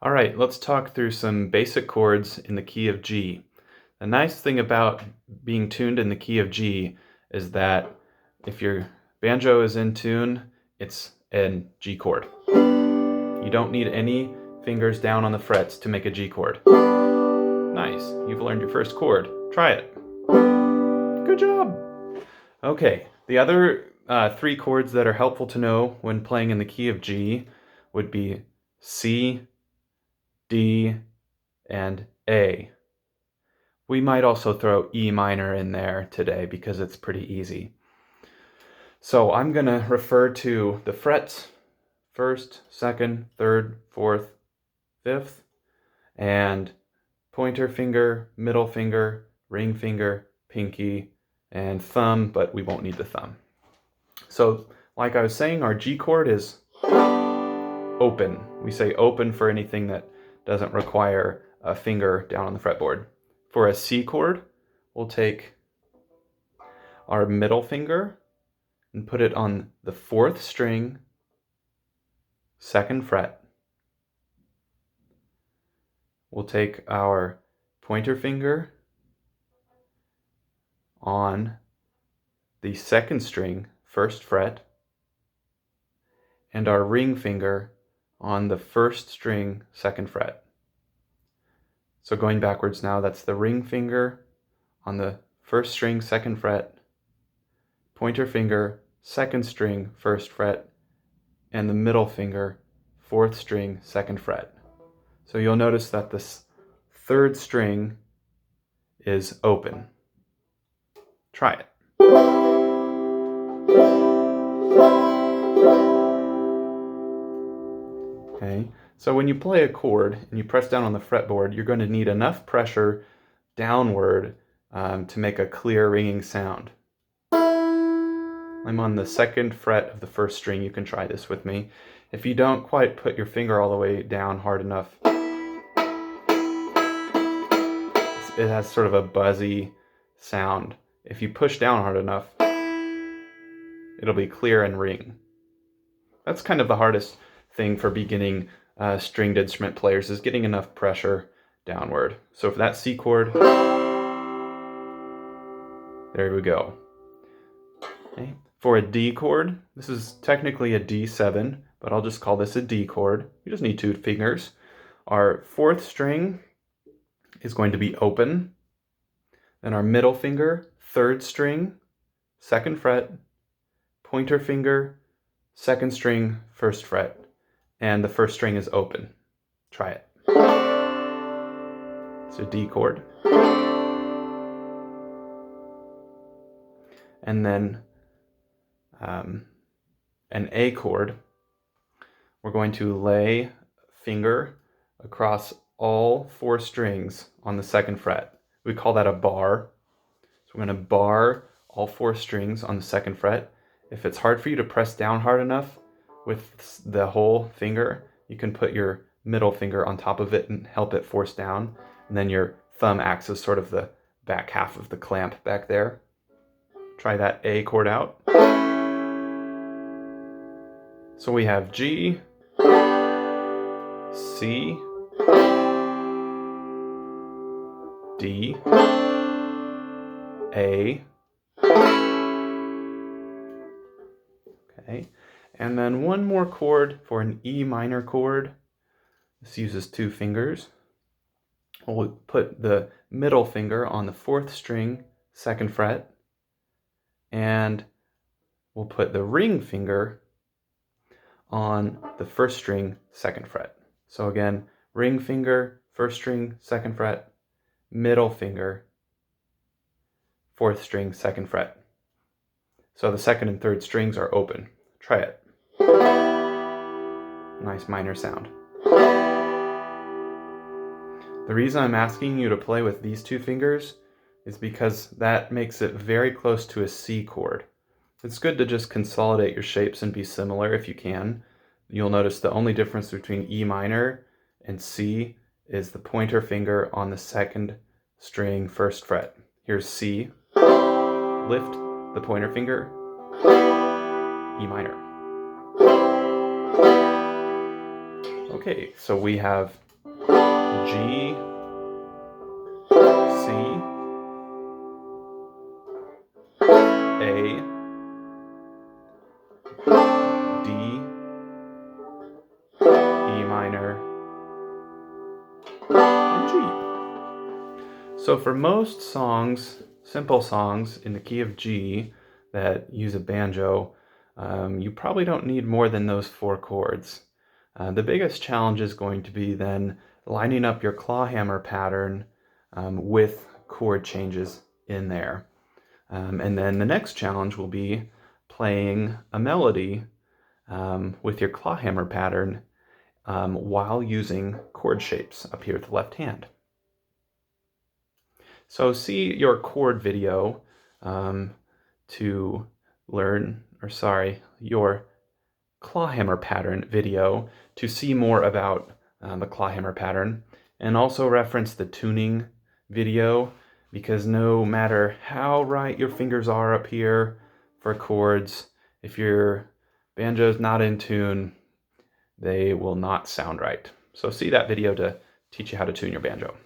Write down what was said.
All right, let's talk through some basic chords in the key of G. The nice thing about being tuned in the key of G is that if your banjo is in tune, it's a G chord. You don't need any fingers down on the frets to make a G chord. Nice, you've learned your first chord. Try it. Good job. Okay, the other three chords that are helpful to know when playing in the key of G would be C, D, and A. We might also throw E minor in there today because it's pretty easy. So I'm going to refer to the frets, first, second, third, fourth, fifth, and pointer finger, middle finger, ring finger, pinky, and thumb, but we won't need the thumb. So like I was saying, our G chord is open. We say open for anything that doesn't require a finger down on the fretboard. For a C chord, we'll take our middle finger and put it on the fourth string, second fret. We'll take our pointer finger on the second string, first fret, and our ring finger on the first string, second fret. So going backwards now, that's the ring finger on the first string, second fret, pointer finger, second string, first fret, and the middle finger, fourth string, second fret. So you'll notice that this third string is open. Try it. Okay, so when you play a chord and you press down on the fretboard, you're going to need enough pressure downward to make a clear ringing sound. I'm on the second fret of the first string. You can try this with me. If you don't quite put your finger all the way down hard enough, it has sort of a buzzy sound. If you push down hard enough, it'll be clear and ring. That's kind of the hardest thing for beginning stringed instrument players, is getting enough pressure downward. So for that C chord, there we go. Okay. For a D chord, this is technically a D7, but I'll just call this a D chord. You just need two fingers. Our fourth string is going to be open. Then our middle finger, third string, second fret, pointer finger, second string, first fret, and the first string is open. Try it. It's a D chord. And then an A chord. We're going to lay finger across all four strings on the second fret. We call that a bar. So we're going to bar all four strings on the second fret. If it's hard for you to press down hard enough with the whole finger, you can put your middle finger on top of it and help it force down. And then your thumb acts as sort of the back half of the clamp back there. Try that A chord out. So we have G, C, D, A. Okay, and then one more chord for an E minor chord. This uses two fingers. We'll put the middle finger on the fourth string, second fret, and we'll put the ring finger on the first string, second fret. So again, ring finger, first string, second fret, middle finger, fourth string, second fret. So the second and third strings are open. Try it. Nice minor sound. The reason I'm asking you to play with these two fingers is because that makes it very close to a C chord. It's good to just consolidate your shapes and be similar if you can. You'll notice the only difference between E minor and C is the pointer finger on the second string, first fret. Here's C. Lift the pointer finger. E minor. Okay, so we have G, C, A, D, E minor, and G. So for most songs, simple songs in the key of G that use a banjo, you probably don't need more than those 4 chords. The biggest challenge is going to be then lining up your claw hammer pattern with chord changes in there. And then the next challenge will be playing a melody with your claw hammer pattern while using chord shapes up here with the left hand. So see your chord video to learn, your claw hammer pattern video to see more about the claw hammer pattern, and also reference the tuning video, because no matter how right your fingers are up here for chords, if your banjo's not in tune, they will not sound right. So see that video to teach you how to tune your banjo.